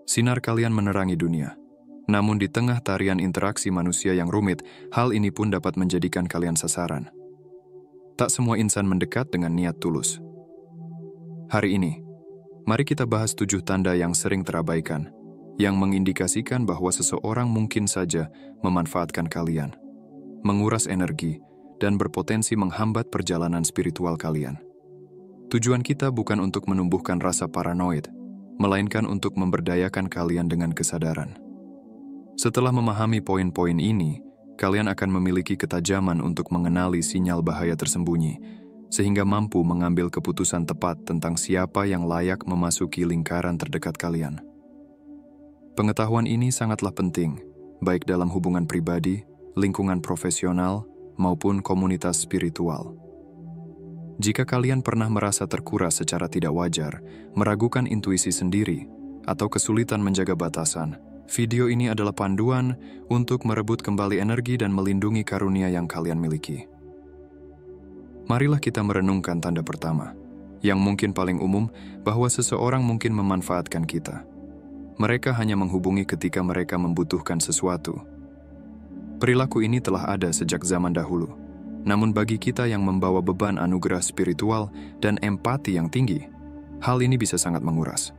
Sinar kalian menerangi dunia. Namun di tengah tarian interaksi manusia yang rumit, hal ini pun dapat menjadikan kalian sasaran. Tak semua insan mendekat dengan niat tulus. Hari ini, mari kita bahas 7 tanda yang sering terabaikan, yang mengindikasikan bahwa seseorang mungkin saja memanfaatkan kalian, menguras energi, dan berpotensi menghambat perjalanan spiritual kalian. Tujuan kita bukan untuk menumbuhkan rasa paranoid, melainkan untuk memberdayakan kalian dengan kesadaran. Setelah memahami poin-poin ini, kalian akan memiliki ketajaman untuk mengenali sinyal bahaya tersembunyi, sehingga mampu mengambil keputusan tepat tentang siapa yang layak memasuki lingkaran terdekat kalian. Pengetahuan ini sangatlah penting, baik dalam hubungan pribadi, lingkungan profesional, maupun komunitas spiritual. Jika kalian pernah merasa terkuras secara tidak wajar, meragukan intuisi sendiri, atau kesulitan menjaga batasan, video ini adalah panduan untuk merebut kembali energi dan melindungi karunia yang kalian miliki. Marilah kita merenungkan tanda pertama, yang mungkin paling umum bahwa seseorang mungkin memanfaatkan kita. Mereka hanya menghubungi ketika mereka membutuhkan sesuatu. Perilaku ini telah ada sejak zaman dahulu. Namun bagi kita yang membawa beban anugerah spiritual dan empati yang tinggi, hal ini bisa sangat menguras.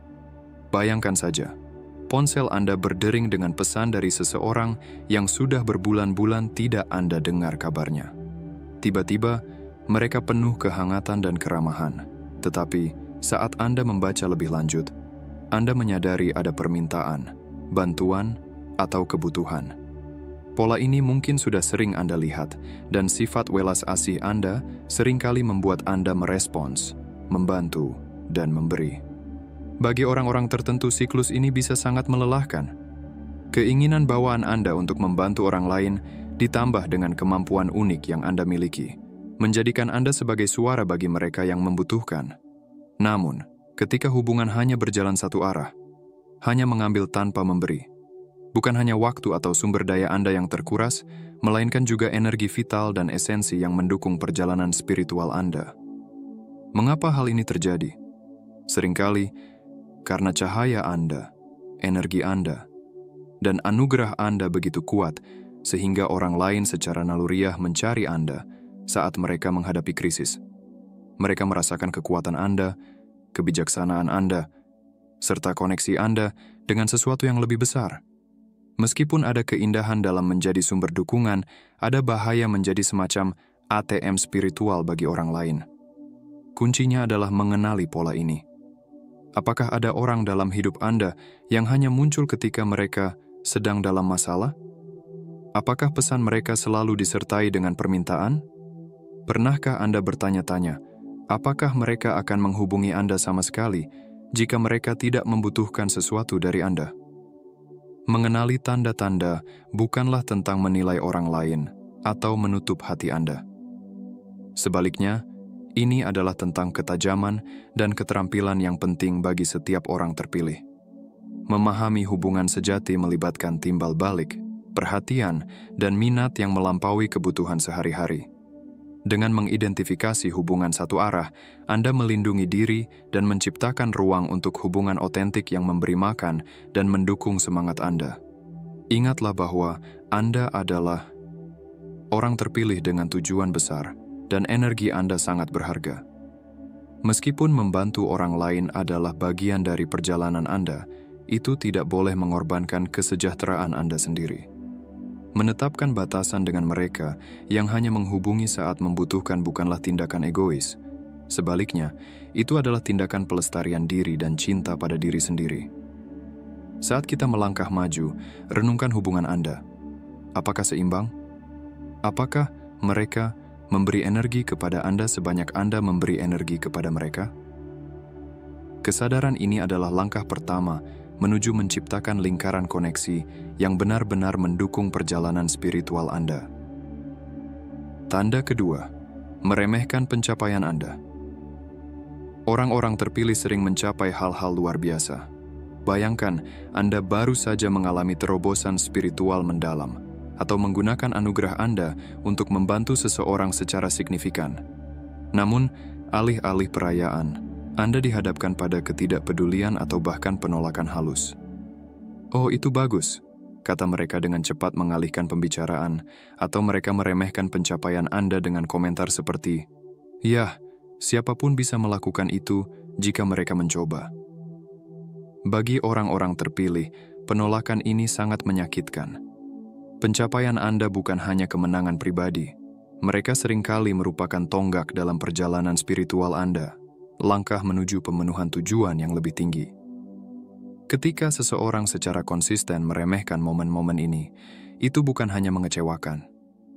Bayangkan saja, ponsel Anda berdering dengan pesan dari seseorang yang sudah berbulan-bulan tidak Anda dengar kabarnya. Tiba-tiba, mereka penuh kehangatan dan keramahan. Tetapi, saat Anda membaca lebih lanjut, Anda menyadari ada permintaan, bantuan, atau kebutuhan. Pola ini mungkin sudah sering Anda lihat, dan sifat welas asih Anda seringkali membuat Anda merespons, membantu, dan memberi. Bagi orang-orang tertentu, siklus ini bisa sangat melelahkan. Keinginan bawaan Anda untuk membantu orang lain ditambah dengan kemampuan unik yang Anda miliki, menjadikan Anda sebagai suara bagi mereka yang membutuhkan. Namun, ketika hubungan hanya berjalan satu arah, hanya mengambil tanpa memberi, bukan hanya waktu atau sumber daya Anda yang terkuras, melainkan juga energi vital dan esensi yang mendukung perjalanan spiritual Anda. Mengapa hal ini terjadi? Seringkali, karena cahaya Anda, energi Anda, dan anugerah Anda begitu kuat, sehingga orang lain secara naluriah mencari Anda saat mereka menghadapi krisis. Mereka merasakan kekuatan Anda, kebijaksanaan Anda, serta koneksi Anda dengan sesuatu yang lebih besar. Meskipun ada keindahan dalam menjadi sumber dukungan, ada bahaya menjadi semacam ATM spiritual bagi orang lain. Kuncinya adalah mengenali pola ini. Apakah ada orang dalam hidup Anda yang hanya muncul ketika mereka sedang dalam masalah? Apakah pesan mereka selalu disertai dengan permintaan? Pernahkah Anda bertanya-tanya, apakah mereka akan menghubungi Anda sama sekali jika mereka tidak membutuhkan sesuatu dari Anda? Mengenali tanda-tanda bukanlah tentang menilai orang lain atau menutup hati Anda. Sebaliknya, ini adalah tentang ketajaman dan keterampilan yang penting bagi setiap orang terpilih. Memahami hubungan sejati melibatkan timbal balik, perhatian, dan minat yang melampaui kebutuhan sehari-hari. Dengan mengidentifikasi hubungan satu arah, Anda melindungi diri dan menciptakan ruang untuk hubungan otentik yang memberi makan dan mendukung semangat Anda. Ingatlah bahwa Anda adalah orang terpilih dengan tujuan besar dan energi Anda sangat berharga. Meskipun membantu orang lain adalah bagian dari perjalanan Anda, itu tidak boleh mengorbankan kesejahteraan Anda sendiri. Menetapkan batasan dengan mereka yang hanya menghubungi saat membutuhkan bukanlah tindakan egois. Sebaliknya, itu adalah tindakan pelestarian diri dan cinta pada diri sendiri. Saat kita melangkah maju, renungkan hubungan Anda. Apakah seimbang? Apakah mereka memberi energi kepada Anda sebanyak Anda memberi energi kepada mereka? Kesadaran ini adalah langkah pertama menuju menciptakan lingkaran koneksi yang benar-benar mendukung perjalanan spiritual Anda. Tanda kedua, meremehkan pencapaian Anda. Orang-orang terpilih sering mencapai hal-hal luar biasa. Bayangkan, Anda baru saja mengalami terobosan spiritual mendalam, atau menggunakan anugerah Anda untuk membantu seseorang secara signifikan. Namun, alih-alih perayaan, Anda dihadapkan pada ketidakpedulian atau bahkan penolakan halus. "Oh, itu bagus," kata mereka dengan cepat mengalihkan pembicaraan, atau mereka meremehkan pencapaian Anda dengan komentar seperti, "Yah, siapapun bisa melakukan itu jika mereka mencoba." Bagi orang-orang terpilih, penolakan ini sangat menyakitkan. Pencapaian Anda bukan hanya kemenangan pribadi. Mereka seringkali merupakan tonggak dalam perjalanan spiritual Anda, langkah menuju pemenuhan tujuan yang lebih tinggi. Ketika seseorang secara konsisten meremehkan momen-momen ini, itu bukan hanya mengecewakan.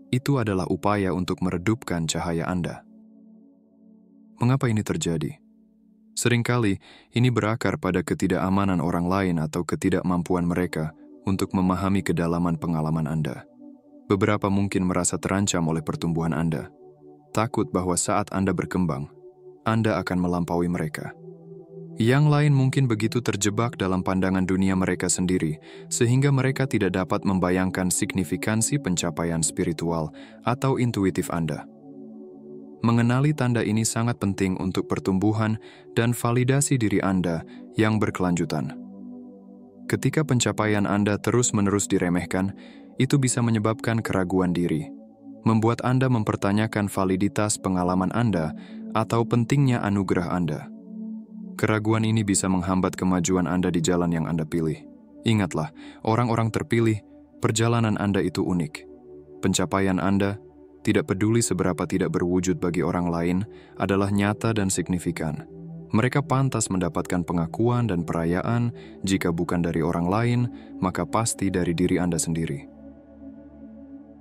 Itu adalah upaya untuk meredupkan cahaya Anda. Mengapa ini terjadi? Seringkali, ini berakar pada ketidakamanan orang lain atau ketidakmampuan mereka untuk memahami kedalaman pengalaman Anda. Beberapa mungkin merasa terancam oleh pertumbuhan Anda, takut bahwa saat Anda berkembang, Anda akan melampaui mereka. Yang lain mungkin begitu terjebak dalam pandangan dunia mereka sendiri, sehingga mereka tidak dapat membayangkan signifikansi pencapaian spiritual atau intuitif Anda. Mengenali tanda ini sangat penting untuk pertumbuhan dan validasi diri Anda yang berkelanjutan. Ketika pencapaian Anda terus-menerus diremehkan, itu bisa menyebabkan keraguan diri, membuat Anda mempertanyakan validitas pengalaman Anda atau pentingnya anugerah Anda. Keraguan ini bisa menghambat kemajuan Anda di jalan yang Anda pilih. Ingatlah, orang-orang terpilih, perjalanan Anda itu unik. Pencapaian Anda, tidak peduli seberapa tidak berwujud bagi orang lain, adalah nyata dan signifikan. Mereka pantas mendapatkan pengakuan dan perayaan, jika bukan dari orang lain, maka pasti dari diri Anda sendiri.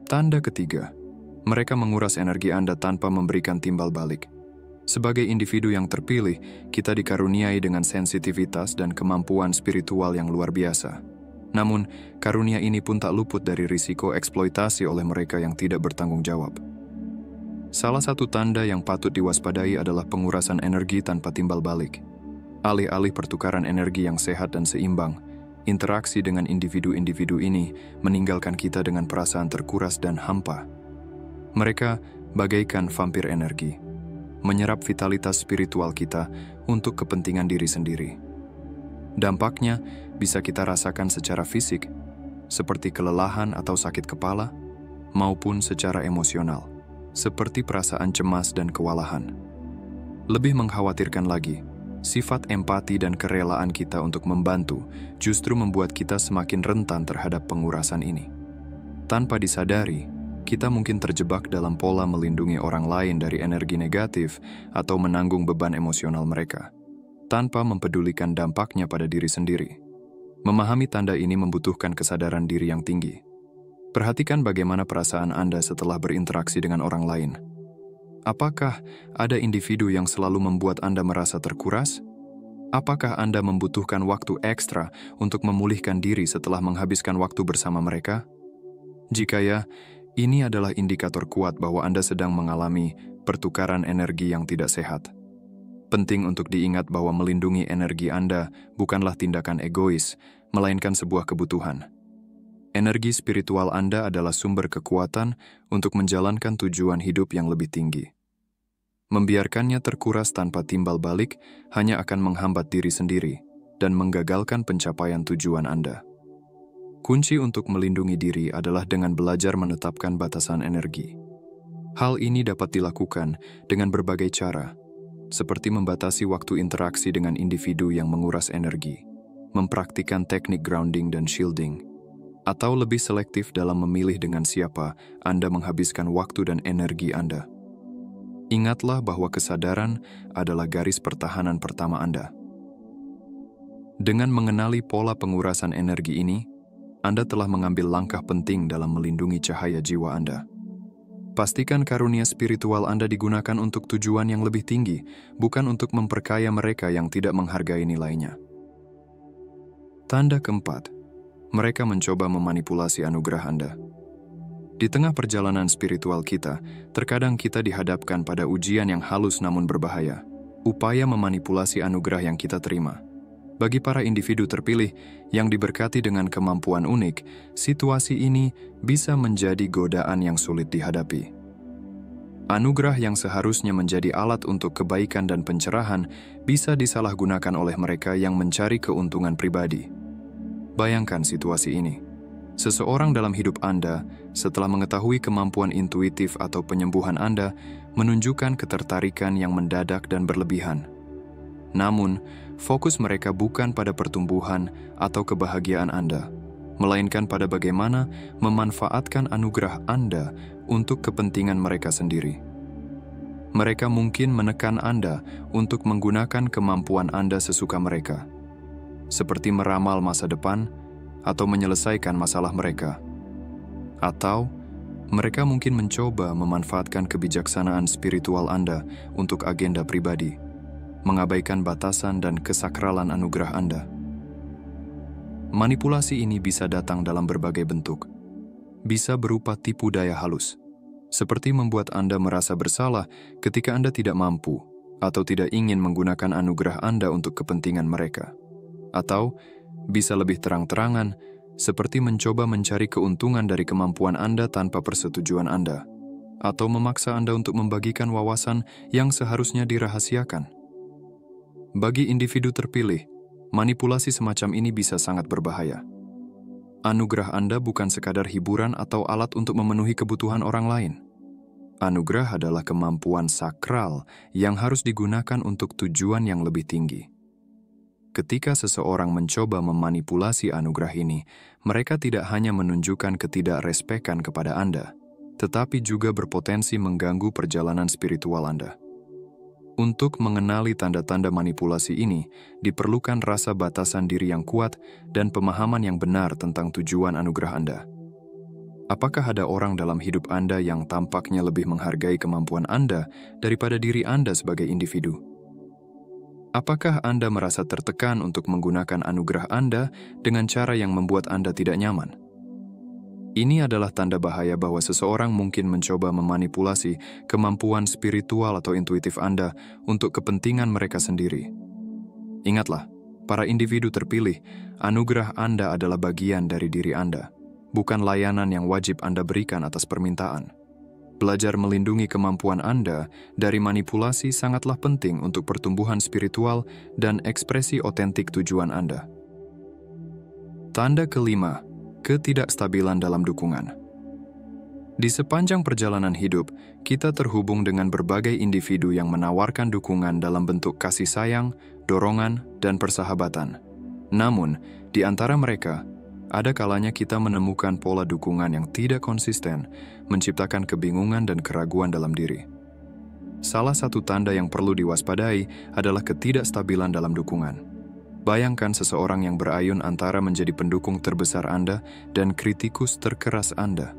Tanda ketiga, mereka menguras energi Anda tanpa memberikan timbal balik. Sebagai individu yang terpilih, kita dikaruniai dengan sensitivitas dan kemampuan spiritual yang luar biasa. Namun, karunia ini pun tak luput dari risiko eksploitasi oleh mereka yang tidak bertanggung jawab. Salah satu tanda yang patut diwaspadai adalah pengurasan energi tanpa timbal balik. Alih-alih pertukaran energi yang sehat dan seimbang, interaksi dengan individu-individu ini meninggalkan kita dengan perasaan terkuras dan hampa. Mereka bagaikan vampir energi, menyerap vitalitas spiritual kita untuk kepentingan diri sendiri. Dampaknya bisa kita rasakan secara fisik, seperti kelelahan atau sakit kepala, maupun secara emosional, seperti perasaan cemas dan kewalahan. Lebih mengkhawatirkan lagi, sifat empati dan kerelaan kita untuk membantu justru membuat kita semakin rentan terhadap pengurasan ini. Tanpa disadari, kita mungkin terjebak dalam pola melindungi orang lain dari energi negatif atau menanggung beban emosional mereka, tanpa mempedulikan dampaknya pada diri sendiri. Memahami tanda ini membutuhkan kesadaran diri yang tinggi. Perhatikan bagaimana perasaan Anda setelah berinteraksi dengan orang lain. Apakah ada individu yang selalu membuat Anda merasa terkuras? Apakah Anda membutuhkan waktu ekstra untuk memulihkan diri setelah menghabiskan waktu bersama mereka? Jika ya, ini adalah indikator kuat bahwa Anda sedang mengalami pertukaran energi yang tidak sehat. Penting untuk diingat bahwa melindungi energi Anda bukanlah tindakan egois, melainkan sebuah kebutuhan. Energi spiritual Anda adalah sumber kekuatan untuk menjalankan tujuan hidup yang lebih tinggi. Membiarkannya terkuras tanpa timbal balik hanya akan menghambat diri sendiri dan menggagalkan pencapaian tujuan Anda. Kunci untuk melindungi diri adalah dengan belajar menetapkan batasan energi. Hal ini dapat dilakukan dengan berbagai cara, seperti membatasi waktu interaksi dengan individu yang menguras energi, mempraktikkan teknik grounding dan shielding, atau lebih selektif dalam memilih dengan siapa Anda menghabiskan waktu dan energi Anda. Ingatlah bahwa kesadaran adalah garis pertahanan pertama Anda. Dengan mengenali pola pengurasan energi ini, Anda telah mengambil langkah penting dalam melindungi cahaya jiwa Anda. Pastikan karunia spiritual Anda digunakan untuk tujuan yang lebih tinggi, bukan untuk memperkaya mereka yang tidak menghargai nilainya. Tanda keempat, mereka mencoba memanipulasi anugerah Anda. Di tengah perjalanan spiritual kita, terkadang kita dihadapkan pada ujian yang halus namun berbahaya, upaya memanipulasi anugerah yang kita terima. Bagi para individu terpilih yang diberkati dengan kemampuan unik, situasi ini bisa menjadi godaan yang sulit dihadapi. Anugerah yang seharusnya menjadi alat untuk kebaikan dan pencerahan bisa disalahgunakan oleh mereka yang mencari keuntungan pribadi. Bayangkan situasi ini. Seseorang dalam hidup Anda, setelah mengetahui kemampuan intuitif atau penyembuhan Anda, menunjukkan ketertarikan yang mendadak dan berlebihan. Namun, fokus mereka bukan pada pertumbuhan atau kebahagiaan Anda, melainkan pada bagaimana memanfaatkan anugerah Anda untuk kepentingan mereka sendiri. Mereka mungkin menekan Anda untuk menggunakan kemampuan Anda sesuka mereka, seperti meramal masa depan atau menyelesaikan masalah mereka. Atau, mereka mungkin mencoba memanfaatkan kebijaksanaan spiritual Anda untuk agenda pribadi, mengabaikan batasan dan kesakralan anugerah Anda. Manipulasi ini bisa datang dalam berbagai bentuk. Bisa berupa tipu daya halus, seperti membuat Anda merasa bersalah ketika Anda tidak mampu atau tidak ingin menggunakan anugerah Anda untuk kepentingan mereka. Atau bisa lebih terang-terangan, seperti mencoba mencari keuntungan dari kemampuan Anda tanpa persetujuan Anda, atau memaksa Anda untuk membagikan wawasan yang seharusnya dirahasiakan. Bagi individu terpilih, manipulasi semacam ini bisa sangat berbahaya. Anugerah Anda bukan sekadar hiburan atau alat untuk memenuhi kebutuhan orang lain. Anugerah adalah kemampuan sakral yang harus digunakan untuk tujuan yang lebih tinggi. Ketika seseorang mencoba memanipulasi anugerah ini, mereka tidak hanya menunjukkan ketidakrespekan kepada Anda, tetapi juga berpotensi mengganggu perjalanan spiritual Anda. Untuk mengenali tanda-tanda manipulasi ini, diperlukan rasa batasan diri yang kuat dan pemahaman yang benar tentang tujuan anugerah Anda. Apakah ada orang dalam hidup Anda yang tampaknya lebih menghargai kemampuan Anda daripada diri Anda sebagai individu? Apakah Anda merasa tertekan untuk menggunakan anugerah Anda dengan cara yang membuat Anda tidak nyaman? Ini adalah tanda bahaya bahwa seseorang mungkin mencoba memanipulasi kemampuan spiritual atau intuitif Anda untuk kepentingan mereka sendiri. Ingatlah, para individu terpilih, anugerah Anda adalah bagian dari diri Anda, bukan layanan yang wajib Anda berikan atas permintaan. Belajar melindungi kemampuan Anda dari manipulasi sangatlah penting untuk pertumbuhan spiritual dan ekspresi otentik tujuan Anda. Tanda kelima, ketidakstabilan dalam dukungan. Di sepanjang perjalanan hidup, kita terhubung dengan berbagai individu yang menawarkan dukungan dalam bentuk kasih sayang, dorongan, dan persahabatan. Namun, di antara mereka, ada kalanya kita menemukan pola dukungan yang tidak konsisten, menciptakan kebingungan dan keraguan dalam diri. Salah satu tanda yang perlu diwaspadai adalah ketidakstabilan dalam dukungan. Bayangkan seseorang yang berayun antara menjadi pendukung terbesar Anda dan kritikus terkeras Anda.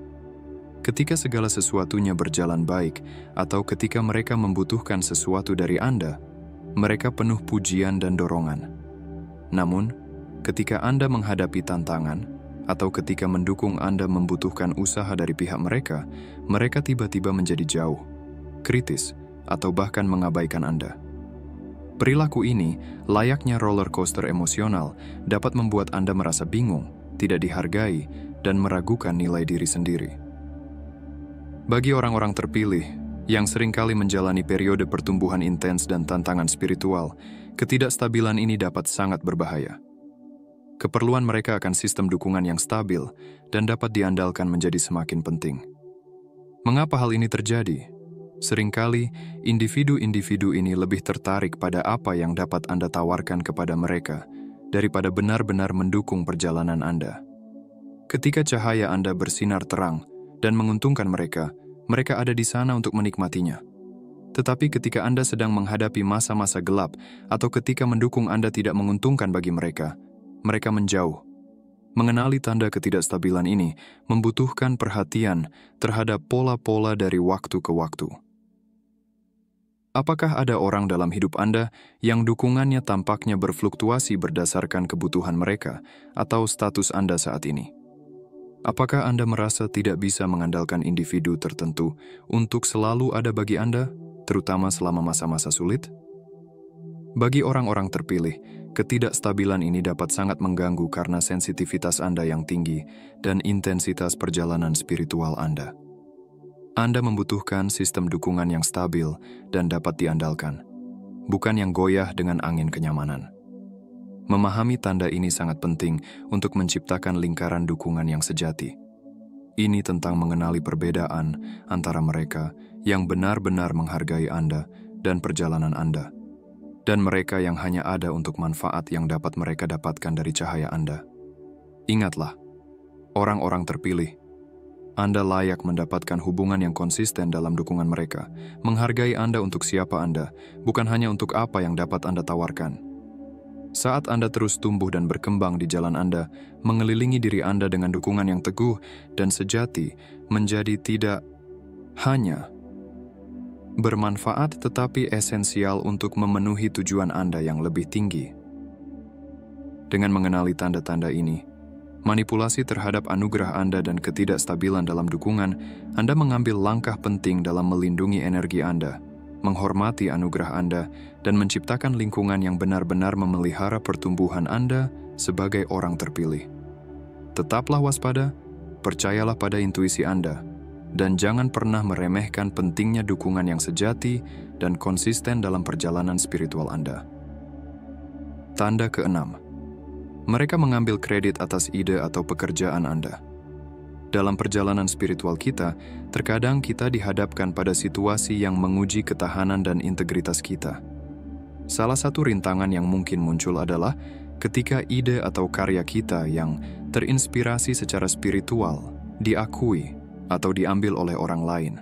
Ketika segala sesuatunya berjalan baik, atau ketika mereka membutuhkan sesuatu dari Anda, mereka penuh pujian dan dorongan. Namun, ketika Anda menghadapi tantangan, atau ketika mendukung Anda membutuhkan usaha dari pihak mereka, mereka tiba-tiba menjadi jauh, kritis, atau bahkan mengabaikan Anda. Perilaku ini, layaknya roller coaster emosional, dapat membuat Anda merasa bingung, tidak dihargai, dan meragukan nilai diri sendiri. Bagi orang-orang terpilih, yang seringkali menjalani periode pertumbuhan intens dan tantangan spiritual, ketidakstabilan ini dapat sangat berbahaya. Keperluan mereka akan sistem dukungan yang stabil dan dapat diandalkan menjadi semakin penting. Mengapa hal ini terjadi? Seringkali, individu-individu ini lebih tertarik pada apa yang dapat Anda tawarkan kepada mereka daripada benar-benar mendukung perjalanan Anda. Ketika cahaya Anda bersinar terang dan menguntungkan mereka, mereka ada di sana untuk menikmatinya. Tetapi ketika Anda sedang menghadapi masa-masa gelap atau ketika mendukung Anda tidak menguntungkan bagi mereka, mereka menjauh. Mengenali tanda ketidakstabilan ini membutuhkan perhatian terhadap pola-pola dari waktu ke waktu. Apakah ada orang dalam hidup Anda yang dukungannya tampaknya berfluktuasi berdasarkan kebutuhan mereka atau status Anda saat ini? Apakah Anda merasa tidak bisa mengandalkan individu tertentu untuk selalu ada bagi Anda, terutama selama masa-masa sulit? Bagi orang-orang terpilih, ketidakstabilan ini dapat sangat mengganggu karena sensitivitas Anda yang tinggi dan intensitas perjalanan spiritual Anda. Anda membutuhkan sistem dukungan yang stabil dan dapat diandalkan, bukan yang goyah dengan angin kenyamanan. Memahami tanda ini sangat penting untuk menciptakan lingkaran dukungan yang sejati. Ini tentang mengenali perbedaan antara mereka yang benar-benar menghargai Anda dan perjalanan Anda, dan mereka yang hanya ada untuk manfaat yang dapat mereka dapatkan dari cahaya Anda. Ingatlah, orang-orang terpilih, Anda layak mendapatkan hubungan yang konsisten dalam dukungan mereka, menghargai Anda untuk siapa Anda, bukan hanya untuk apa yang dapat Anda tawarkan. Saat Anda terus tumbuh dan berkembang di jalan Anda, mengelilingi diri Anda dengan dukungan yang teguh dan sejati, menjadi tidak hanya bermanfaat tetapi esensial untuk memenuhi tujuan Anda yang lebih tinggi. Dengan mengenali tanda-tanda ini, manipulasi terhadap anugerah Anda dan ketidakstabilan dalam dukungan, Anda mengambil langkah penting dalam melindungi energi Anda, menghormati anugerah Anda, dan menciptakan lingkungan yang benar-benar memelihara pertumbuhan Anda sebagai orang terpilih. Tetaplah waspada, percayalah pada intuisi Anda, dan jangan pernah meremehkan pentingnya dukungan yang sejati dan konsisten dalam perjalanan spiritual Anda. Tanda keenam, mereka mengambil kredit atas ide atau pekerjaan Anda. Dalam perjalanan spiritual kita, terkadang kita dihadapkan pada situasi yang menguji ketahanan dan integritas kita. Salah satu rintangan yang mungkin muncul adalah ketika ide atau karya kita yang terinspirasi secara spiritual diakui atau diambil oleh orang lain.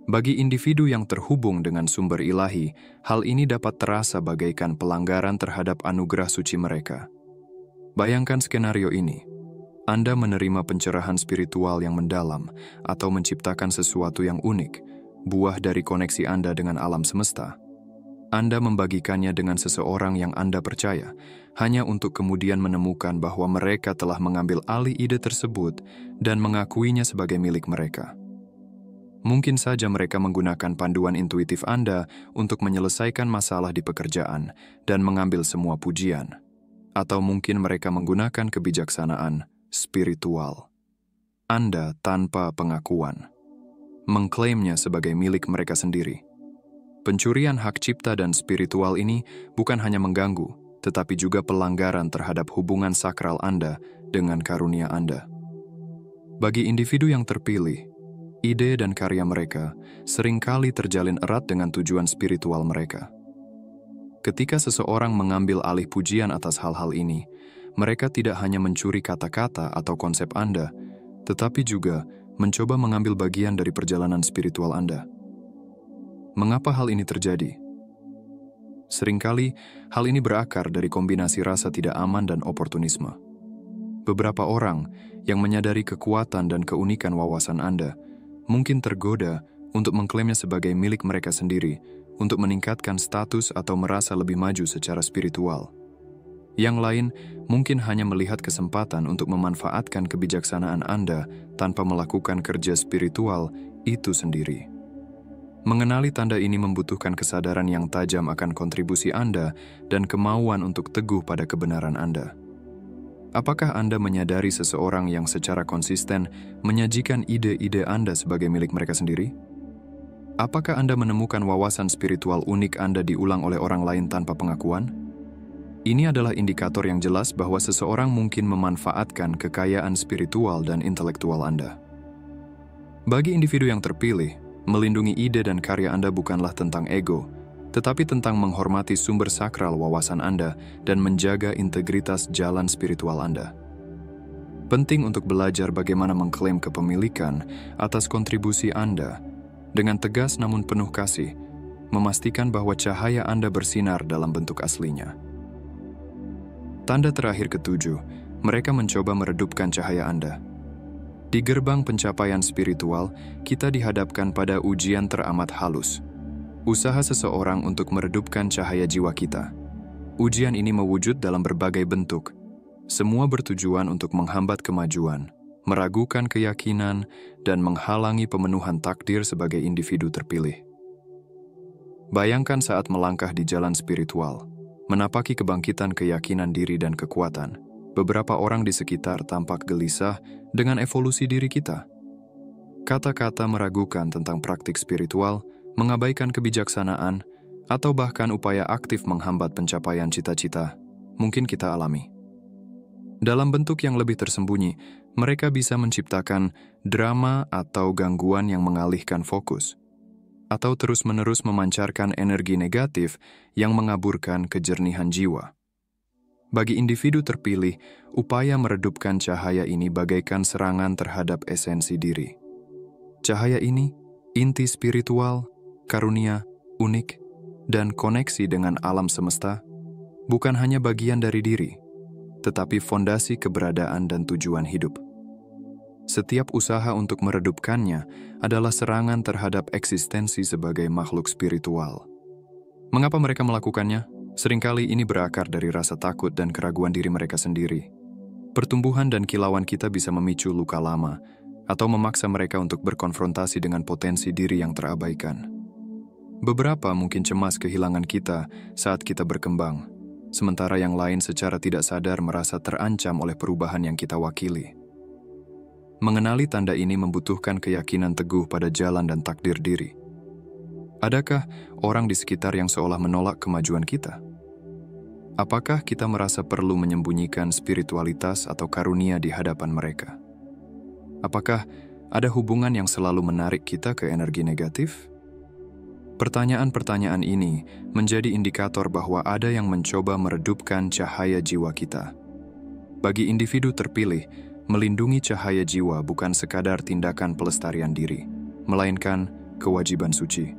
Bagi individu yang terhubung dengan sumber ilahi, hal ini dapat terasa bagaikan pelanggaran terhadap anugerah suci mereka. Bayangkan skenario ini. Anda menerima pencerahan spiritual yang mendalam atau menciptakan sesuatu yang unik, buah dari koneksi Anda dengan alam semesta. Anda membagikannya dengan seseorang yang Anda percaya, hanya untuk kemudian menemukan bahwa mereka telah mengambil alih ide tersebut dan mengakuinya sebagai milik mereka. Mungkin saja mereka menggunakan panduan intuitif Anda untuk menyelesaikan masalah di pekerjaan dan mengambil semua pujian. Atau mungkin mereka menggunakan kebijaksanaan spiritual Anda tanpa pengakuan, mengklaimnya sebagai milik mereka sendiri. Pencurian hak cipta dan spiritual ini bukan hanya mengganggu, tetapi juga pelanggaran terhadap hubungan sakral Anda dengan karunia Anda. Bagi individu yang terpilih, ide dan karya mereka seringkali terjalin erat dengan tujuan spiritual mereka. Ketika seseorang mengambil alih pujian atas hal-hal ini, mereka tidak hanya mencuri kata-kata atau konsep Anda, tetapi juga mencoba mengambil bagian dari perjalanan spiritual Anda. Mengapa hal ini terjadi? Seringkali, hal ini berakar dari kombinasi rasa tidak aman dan oportunisme. Beberapa orang yang menyadari kekuatan dan keunikan wawasan Anda mungkin tergoda untuk mengklaimnya sebagai milik mereka sendiri untuk meningkatkan status atau merasa lebih maju secara spiritual. Yang lain mungkin hanya melihat kesempatan untuk memanfaatkan kebijaksanaan Anda tanpa melakukan kerja spiritual itu sendiri. Mengenali tanda ini membutuhkan kesadaran yang tajam akan kontribusi Anda dan kemauan untuk teguh pada kebenaran Anda. Apakah Anda menyadari seseorang yang secara konsisten menyajikan ide-ide Anda sebagai milik mereka sendiri? Apakah Anda menemukan wawasan spiritual unik Anda diulang oleh orang lain tanpa pengakuan? Ini adalah indikator yang jelas bahwa seseorang mungkin memanfaatkan kekayaan spiritual dan intelektual Anda. Bagi individu yang terpilih, melindungi ide dan karya Anda bukanlah tentang ego, tetapi tentang menghormati sumber sakral wawasan Anda dan menjaga integritas jalan spiritual Anda. Penting untuk belajar bagaimana mengklaim kepemilikan atas kontribusi Anda dengan tegas namun penuh kasih, memastikan bahwa cahaya Anda bersinar dalam bentuk aslinya. Tanda terakhir ketujuh, mereka mencoba meredupkan cahaya Anda. Di gerbang pencapaian spiritual, kita dihadapkan pada ujian teramat halus. Usaha seseorang untuk meredupkan cahaya jiwa kita. Ujian ini mewujud dalam berbagai bentuk. Semua bertujuan untuk menghambat kemajuan, meragukan keyakinan, dan menghalangi pemenuhan takdir sebagai individu terpilih. Bayangkan saat melangkah di jalan spiritual, menapaki kebangkitan keyakinan diri dan kekuatan, beberapa orang di sekitar tampak gelisah dengan evolusi diri kita. Kata-kata meragukan tentang praktik spiritual, mengabaikan kebijaksanaan, atau bahkan upaya aktif menghambat pencapaian cita-cita, mungkin kita alami. Dalam bentuk yang lebih tersembunyi, mereka bisa menciptakan drama atau gangguan yang mengalihkan fokus, atau terus-menerus memancarkan energi negatif yang mengaburkan kejernihan jiwa. Bagi individu terpilih, upaya meredupkan cahaya ini bagaikan serangan terhadap esensi diri. Cahaya ini, inti spiritual, karunia, unik, dan koneksi dengan alam semesta, bukan hanya bagian dari diri, tetapi fondasi keberadaan dan tujuan hidup. Setiap usaha untuk meredupkannya adalah serangan terhadap eksistensi sebagai makhluk spiritual. Mengapa mereka melakukannya? Seringkali ini berakar dari rasa takut dan keraguan diri mereka sendiri. Pertumbuhan dan kilauan kita bisa memicu luka lama, atau memaksa mereka untuk berkonfrontasi dengan potensi diri yang terabaikan. Beberapa mungkin cemas kehilangan kita saat kita berkembang, sementara yang lain secara tidak sadar merasa terancam oleh perubahan yang kita wakili. Mengenali tanda ini membutuhkan keyakinan teguh pada jalan dan takdir diri. Adakah orang di sekitar yang seolah menolak kemajuan kita? Apakah kita merasa perlu menyembunyikan spiritualitas atau karunia di hadapan mereka? Apakah ada hubungan yang selalu menarik kita ke energi negatif? Pertanyaan-pertanyaan ini menjadi indikator bahwa ada yang mencoba meredupkan cahaya jiwa kita. Bagi individu terpilih, melindungi cahaya jiwa bukan sekadar tindakan pelestarian diri, melainkan kewajiban suci.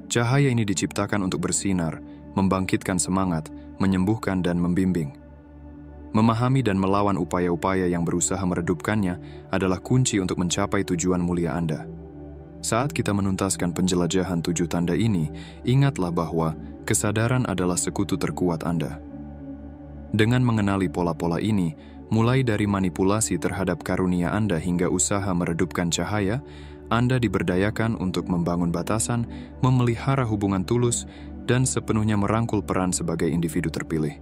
Cahaya ini diciptakan untuk bersinar, membangkitkan semangat, menyembuhkan dan membimbing. Memahami dan melawan upaya-upaya yang berusaha meredupkannya adalah kunci untuk mencapai tujuan mulia Anda. Saat kita menuntaskan penjelajahan 7 tanda ini, ingatlah bahwa kesadaran adalah sekutu terkuat Anda. Dengan mengenali pola-pola ini, mulai dari manipulasi terhadap karunia Anda hingga usaha meredupkan cahaya, Anda diberdayakan untuk membangun batasan, memelihara hubungan tulus, dan sepenuhnya merangkul peran sebagai individu terpilih.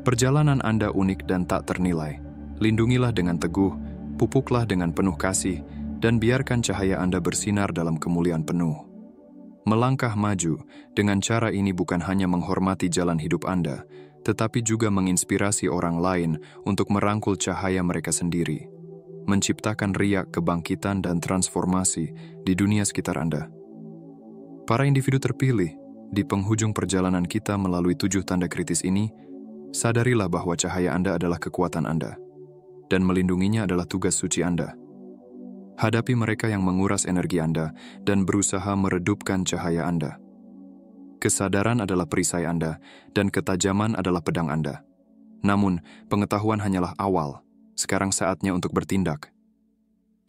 Perjalanan Anda unik dan tak ternilai. Lindungilah dengan teguh, pupuklah dengan penuh kasih, dan biarkan cahaya Anda bersinar dalam kemuliaan penuh. Melangkah maju dengan cara ini bukan hanya menghormati jalan hidup Anda, tetapi juga menginspirasi orang lain untuk merangkul cahaya mereka sendiri, menciptakan riak kebangkitan dan transformasi di dunia sekitar Anda. Para individu terpilih, di penghujung perjalanan kita melalui 7 tanda kritis ini, sadarilah bahwa cahaya Anda adalah kekuatan Anda, dan melindunginya adalah tugas suci Anda. Hadapi mereka yang menguras energi Anda dan berusaha meredupkan cahaya Anda. Kesadaran adalah perisai Anda, dan ketajaman adalah pedang Anda. Namun, pengetahuan hanyalah awal. Sekarang saatnya untuk bertindak.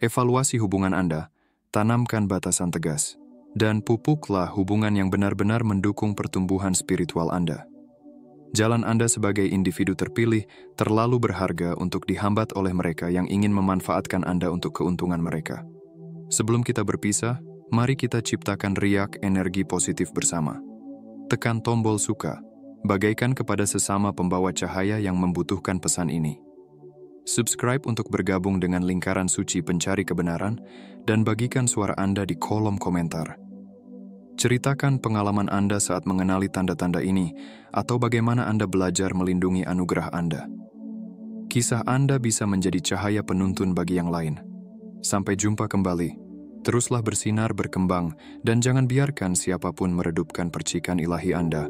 Evaluasi hubungan Anda, tanamkan batasan tegas, dan pupuklah hubungan yang benar-benar mendukung pertumbuhan spiritual Anda. Jalan Anda sebagai individu terpilih terlalu berharga untuk dihambat oleh mereka yang ingin memanfaatkan Anda untuk keuntungan mereka. Sebelum kita berpisah, mari kita ciptakan riak energi positif bersama. Tekan tombol suka, bagaikan kepada sesama pembawa cahaya yang membutuhkan pesan ini. Subscribe untuk bergabung dengan lingkaran suci pencari kebenaran dan bagikan suara Anda di kolom komentar. Ceritakan pengalaman Anda saat mengenali tanda-tanda ini atau bagaimana Anda belajar melindungi anugerah Anda. Kisah Anda bisa menjadi cahaya penuntun bagi yang lain. Sampai jumpa kembali. Teruslah bersinar, berkembang, dan jangan biarkan siapapun meredupkan percikan ilahi Anda